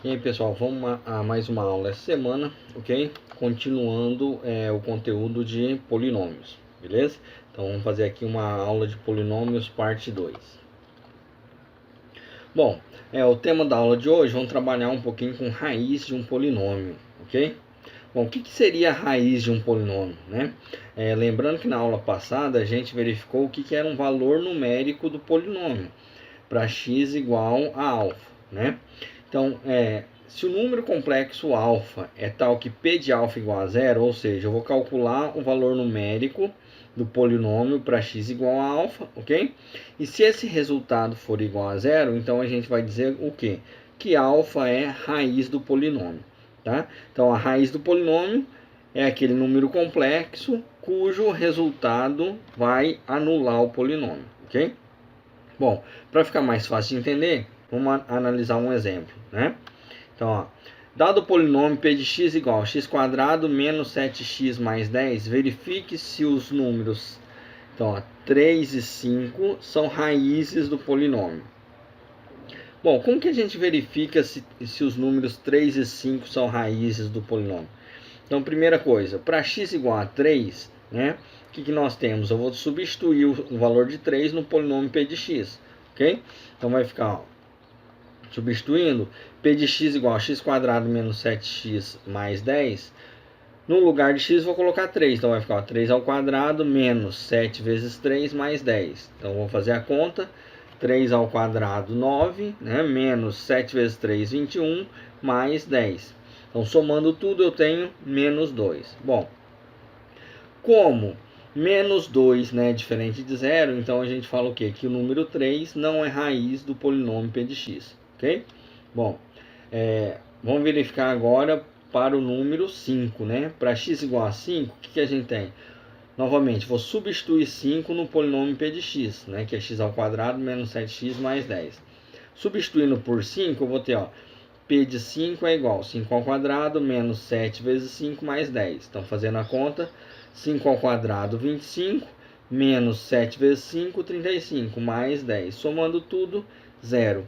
E aí pessoal, vamos a mais uma aula essa semana, ok? Continuando o conteúdo de polinômios, beleza? Então vamos fazer aqui uma aula de polinômios parte 2. Bom, o tema da aula de hoje, vamos trabalhar um pouquinho com raiz de um polinômio, ok? Bom, o que seria a raiz de um polinômio, né? Lembrando que na aula passada a gente verificou o que era um valor numérico do polinômio, para x igual a alfa, né? Então, se o número complexo alfa é tal que p de alfa igual a zero, ou seja, eu vou calcular o valor numérico do polinômio para x igual a alfa, ok? E se esse resultado for igual a zero, então a gente vai dizer o quê? Que alfa é raiz do polinômio, tá? Então, a raiz do polinômio é aquele número complexo cujo resultado vai anular o polinômio, ok? Bom, para ficar mais fácil de entender, vamos analisar um exemplo, né? Então, ó, dado o polinômio p de x igual a x² menos 7x mais 10, verifique se os números 3 e 5 são raízes do polinômio. Bom, como que a gente verifica se os números 3 e 5 são raízes do polinômio? Então, primeira coisa, para x igual a 3, né? O que nós temos? Eu vou substituir o valor de 3 no polinômio p de x, ok? Então vai ficar, ó, substituindo p de x igual a x² menos 7x mais 10. No lugar de x vou colocar 3, então vai ficar, ó, 3 ao quadrado menos 7 vezes 3 mais 10. Então vou fazer a conta, 3 ao quadrado 9, né? Menos 7 vezes 3, 21, mais 10. Então somando tudo eu tenho menos 2. Bom, como menos 2, né, é diferente de zero, então a gente fala o quê? Que o número 3 não é raiz do polinômio p de x, ok? Bom, vamos verificar agora para o número 5, né? Para x igual a 5, o que a gente tem? Novamente, vou substituir 5 no polinômio p de x, né, que é x ao quadrado menos 7x mais 10. Substituindo por 5, eu vou ter, ó, p de 5 é igual a 5 ao quadrado menos 7 vezes 5 mais 10. Então, fazendo a conta, 5 ao quadrado, 25, menos 7 vezes 5, 35, mais 10. Somando tudo, 0.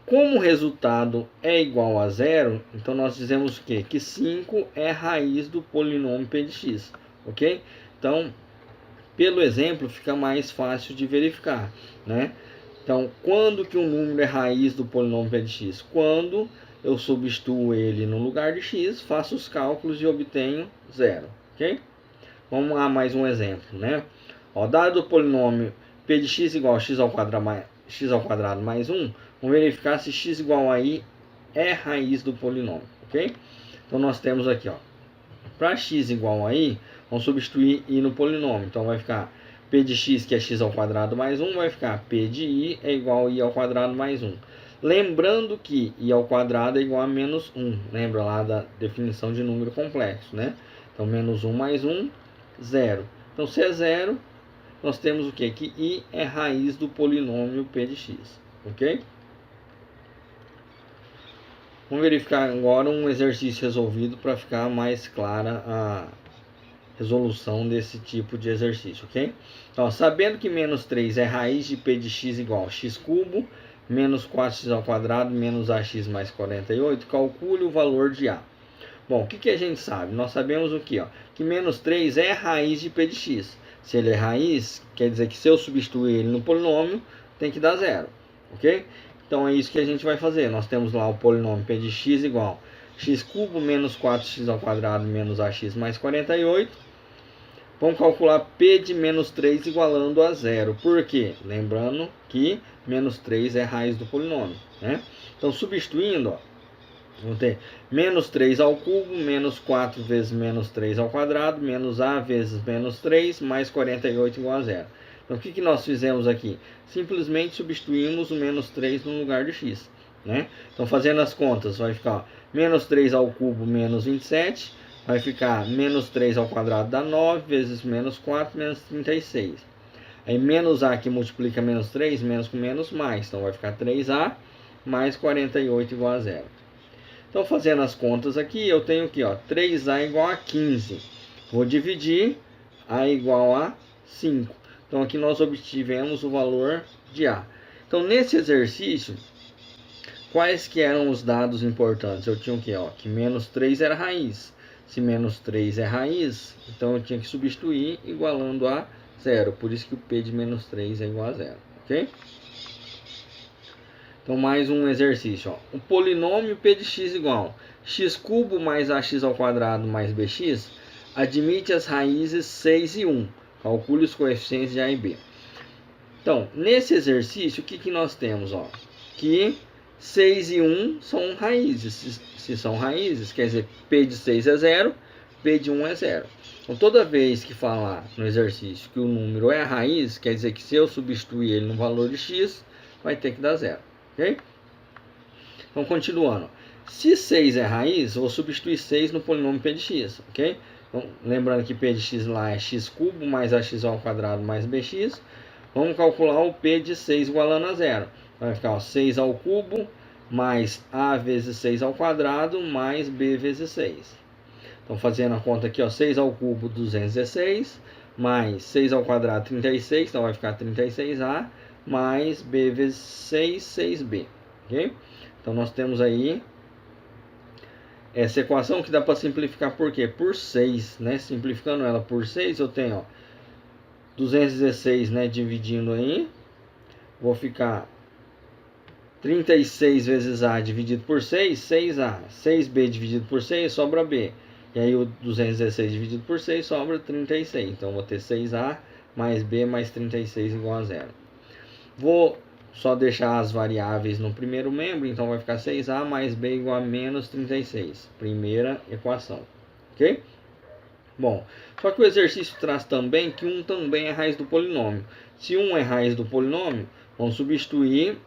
Como o resultado é igual a zero, então nós dizemos o quê? Que 5 é raiz do polinômio p de x, ok? Então, pelo exemplo, fica mais fácil de verificar, né? Então, quando que um número é raiz do polinômio p de x? Quando eu substituo ele no lugar de x, faço os cálculos e obtenho zero, ok? Vamos a mais um exemplo, né? Ó, dado o polinômio p de x igual a x ao quadrado mais 1, vamos verificar se x igual a i é raiz do polinômio, ok? Então nós temos aqui, ó, para x igual a i, vamos substituir i no polinômio. Então vai ficar p de x, que é x ao quadrado mais 1, vai ficar p de i é igual a i ao quadrado mais 1. Lembrando que i ao quadrado é igual a menos 1. Lembra lá da definição de número complexo, né? Então menos 1 mais 1, 0. Então se é 0, nós temos o quê? Que i é raiz do polinômio p de x, ok? Vamos verificar agora um exercício resolvido para ficar mais clara a resolução desse tipo de exercício, ok? Então, sabendo que menos 3 é raiz de p de x igual a x³ menos 4x ao quadrado menos ax mais 48, calcule o valor de a. Bom, o que a gente sabe? Nós sabemos o que? Que menos 3 é raiz de p de x. Se ele é raiz, quer dizer que se eu substituir ele no polinômio, tem que dar zero, ok? Então é isso que a gente vai fazer. Nós temos lá o polinômio p de x igual a x³ menos 4x ao quadrado menos ax mais 48. Vamos calcular p de menos 3 igualando a zero. Por quê? Lembrando que menos 3 é raiz do polinômio, né? Então, substituindo, ó, vamos ter menos 3 ao cubo, menos 4 vezes menos 3 ao quadrado, menos a vezes menos 3, mais 48 igual a zero. Então, o que nós fizemos aqui? Simplesmente substituímos o menos 3 no lugar de x, né? Então, fazendo as contas, vai ficar, ó, Menos 3 ao cubo menos 27. Vai ficar menos 3 ao quadrado dá 9, vezes menos 4, menos 36. Aí menos A que multiplica menos 3, menos com menos mais. Então vai ficar 3A mais 48 igual a 0. Então fazendo as contas aqui, eu tenho aqui, ó, 3A igual a 15. Vou dividir A igual a 5. Então aqui nós obtivemos o valor de A. Então nesse exercício, quais que eram os dados importantes? Eu tinha aqui, ó, que menos 3 era raiz. Se menos 3 é raiz, então eu tinha que substituir igualando a 0. Por isso que o P de menos 3 é igual a 0. Ok? Então mais um exercício. Ó. O polinômio P de x igual x cubo mais ax ao quadrado mais bx admite as raízes 6 e 1. Calcule os coeficientes de A e B. Então, nesse exercício, o que nós temos? Ó? Que 6 e 1 são raízes. Se são raízes, quer dizer, P de 6 é 0, P de 1 é 0. Então, toda vez que falar no exercício que o número é a raiz, quer dizer que se eu substituir ele no valor de x, vai ter que dar 0. Ok? Então, continuando. Se 6 é raiz, eu vou substituir 6 no polinômio P de x. Ok? Então, lembrando que P de x lá é x cubo mais ax ao quadrado mais bx. Vamos calcular o P de 6 igualando a 0. Vai ficar ó, 6 ao cubo mais A vezes 6 ao quadrado mais B vezes 6. Então, fazendo a conta aqui, ó, 6 ao cubo, 216, mais 6 ao quadrado, 36. Então, vai ficar 36A mais B vezes 6, 6B. Ok? Então, nós temos aí essa equação que dá para simplificar por quê? Por 6, né? Simplificando ela por 6, eu tenho, ó, 216, né, dividindo aí, vou ficar 36 vezes A dividido por 6, 6A. 6B dividido por 6, sobra B. E aí o 216 dividido por 6 sobra 36. Então vou ter 6A mais B mais 36 igual a 0. Vou só deixar as variáveis no primeiro membro, então vai ficar 6A mais B igual a menos 36. Primeira equação. Ok? Bom, só que o exercício traz também que 1 também é raiz do polinômio. Se 1 é raiz do polinômio, vamos substituir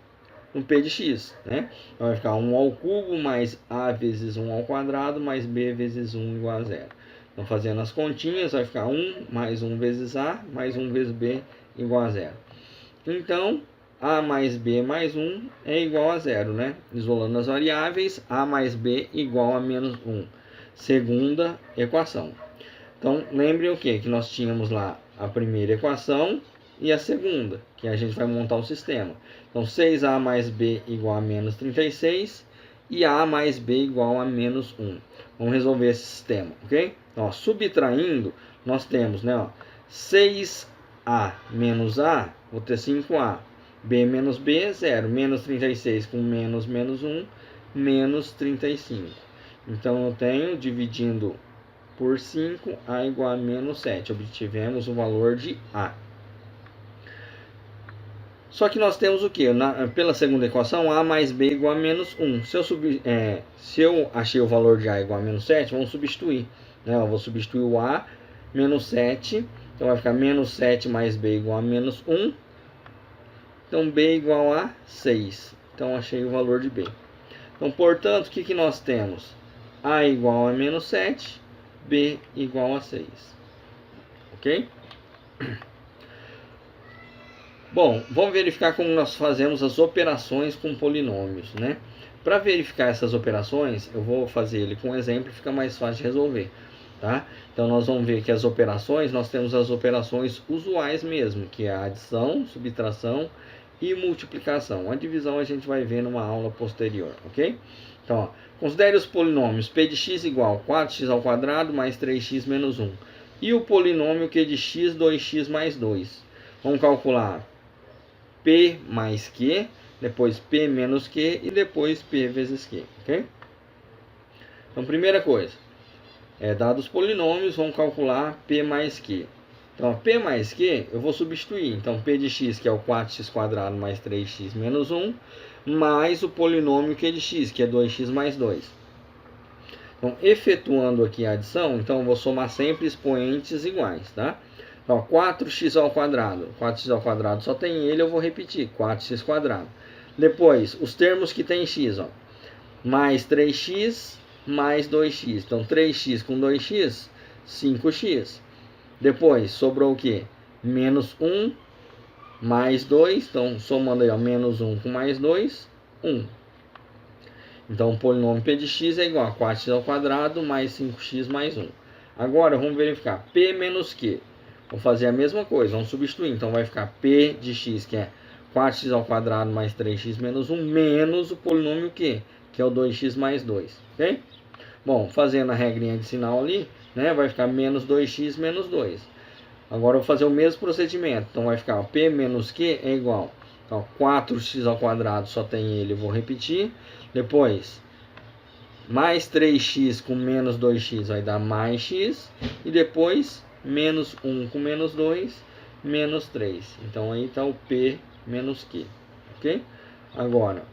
no P de x, né? Então vai ficar 1 ao cubo mais A vezes 1 ao quadrado mais B vezes 1 igual a 0. Então fazendo as continhas, vai ficar 1 mais 1 vezes A mais 1 vezes B igual a 0. Então, A mais B mais 1 é igual a 0, né? Isolando as variáveis, A mais B igual a menos 1. Segunda equação. Então, lembrem o quê? Que nós tínhamos lá a primeira equação e a segunda, que a gente vai montar o sistema. Então, 6A mais B igual a menos 36 e A mais B igual a menos 1. Vamos resolver esse sistema, ok? Então, ó, subtraindo, nós temos, né, ó, 6A menos A, vou ter 5A. B menos B, 0. Menos 36 com menos 1, menos 35. Então, eu tenho, dividindo por 5, A igual a menos 7. Obtivemos o valor de A. Só que nós temos o que? Pela segunda equação, A mais B igual a menos 1. Se eu achei o valor de A igual a menos 7, vamos substituir. Né? Eu vou substituir o A, menos 7. Então vai ficar menos 7 mais B igual a menos 1. Então B igual a 6. Então achei o valor de B. Então, portanto, o que nós temos? A igual a menos 7. B igual a 6. Ok? Bom, vamos verificar como nós fazemos as operações com polinômios, né? Para verificar essas operações, eu vou fazer ele com um exemplo, fica mais fácil de resolver, tá? Então, nós vamos ver que as operações, nós temos as operações usuais mesmo, que é a adição, subtração e multiplicação. A divisão a gente vai ver numa aula posterior, ok? Então, ó, considere os polinômios P de x igual 4x ao quadrado mais 3x menos 1. E o polinômio Q de x, 2x mais 2. Vamos calcular P mais Q, depois P menos Q e depois P vezes Q, ok? Então, primeira coisa, dados os polinômios, vamos calcular P mais Q. Então, P mais Q, eu vou substituir. Então, P de x, que é o 4x quadrado mais 3x menos 1, mais o polinômio Q de x, que é 2x mais 2. Então, efetuando aqui a adição, então eu vou somar sempre expoentes iguais, tá? Então, 4x ao quadrado. 4x ao quadrado só tem ele, eu vou repetir. 4x quadrado. Depois, os termos que tem x, ó. mais 3x mais 2x. Então 3x com 2x, 5x. Depois sobrou o que? Menos 1 mais 2. Então somando aí, ó, menos 1 com mais 2, 1. Então o polinômio p de x é igual a 4x ao quadrado mais 5x mais 1. Agora vamos verificar p menos q. Vou fazer a mesma coisa, vamos substituir. Então vai ficar p de x, que é 4x ao quadrado mais 3x menos 1, menos o polinômio q, que é o 2x mais 2. Ok? Bom, fazendo a regrinha de sinal ali, né, vai ficar menos 2x menos 2. Agora eu vou fazer o mesmo procedimento. Então vai ficar, ó, p menos q é igual. Então 4x ao quadrado só tem ele, vou repetir. Depois, mais 3x com menos 2x vai dar mais x. E depois, menos 1 com menos 2, menos 3. Então aí está o p menos q. Ok? Agora,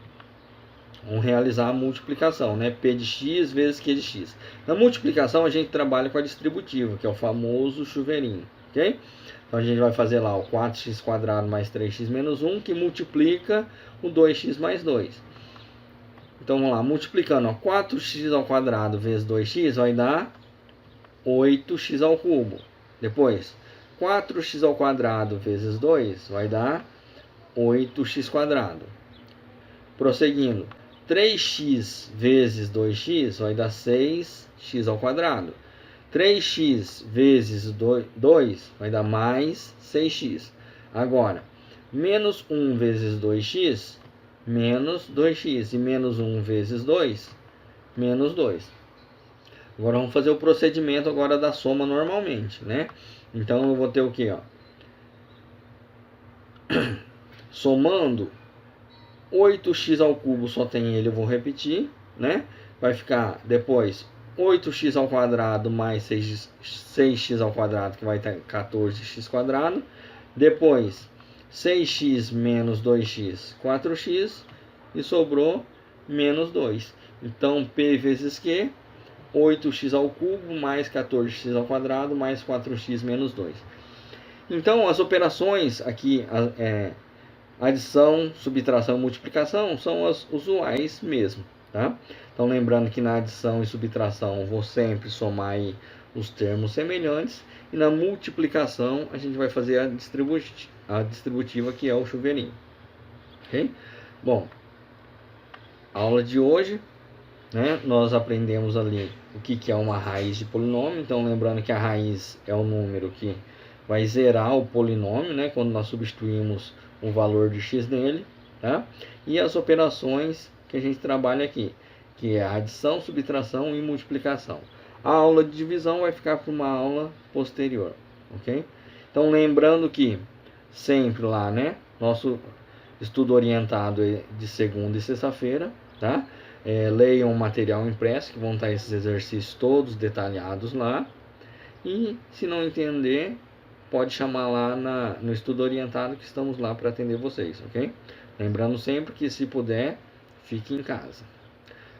vamos realizar a multiplicação, né? P de x vezes q de x. Na multiplicação a gente trabalha com a distributiva, que é o famoso chuveirinho. Ok? Então a gente vai fazer lá o 4x quadrado mais 3x menos 1, que multiplica o 2x mais 2. Então vamos lá, multiplicando, ó, 4x ao quadrado vezes 2x vai dar 8x ao cubo. Depois, 4x ao quadrado vezes 2 vai dar 8x quadrado. Prosseguindo, 3x vezes 2x vai dar 6x ao quadrado. 3x vezes 2 vai dar mais 6x. Agora, menos 1 vezes 2x, menos 2x. E menos 1 vezes 2, menos 2. Agora vamos fazer o procedimento agora da soma normalmente, né? Então eu vou ter o que, ó? Somando 8x ao cubo, só tem ele, eu vou repetir, né? Vai ficar depois 8x ao quadrado mais 6x ao quadrado, que vai estar 14x quadrado. Depois 6x menos 2x, 4x. E sobrou menos 2. Então P vezes Q, 8x ao cubo mais 14x ao quadrado mais 4x menos 2. Então as operações aqui, adição, subtração e multiplicação, são as usuais mesmo, tá? Então lembrando que na adição e subtração vou sempre somar aí os termos semelhantes, e na multiplicação a gente vai fazer a distributiva, que é o chuveirinho. Ok? Bom, a aula de hoje, né, nós aprendemos ali o que é uma raiz de polinômio. Então lembrando que a raiz é o número que vai zerar o polinômio, né, quando nós substituímos um valor de x nele, tá? E as operações que a gente trabalha aqui, que é adição, subtração e multiplicação. A aula de divisão vai ficar para uma aula posterior, ok? Então lembrando que sempre lá, né, nosso estudo orientado é de segunda e sexta-feira, tá? Leiam o material impresso, que vão estar esses exercícios todos detalhados lá. E se não entender, pode chamar lá no estudo orientado, que estamos lá para atender vocês, ok? Lembrando sempre que, se puder, fique em casa.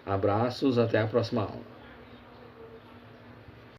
Abraços, até a próxima aula.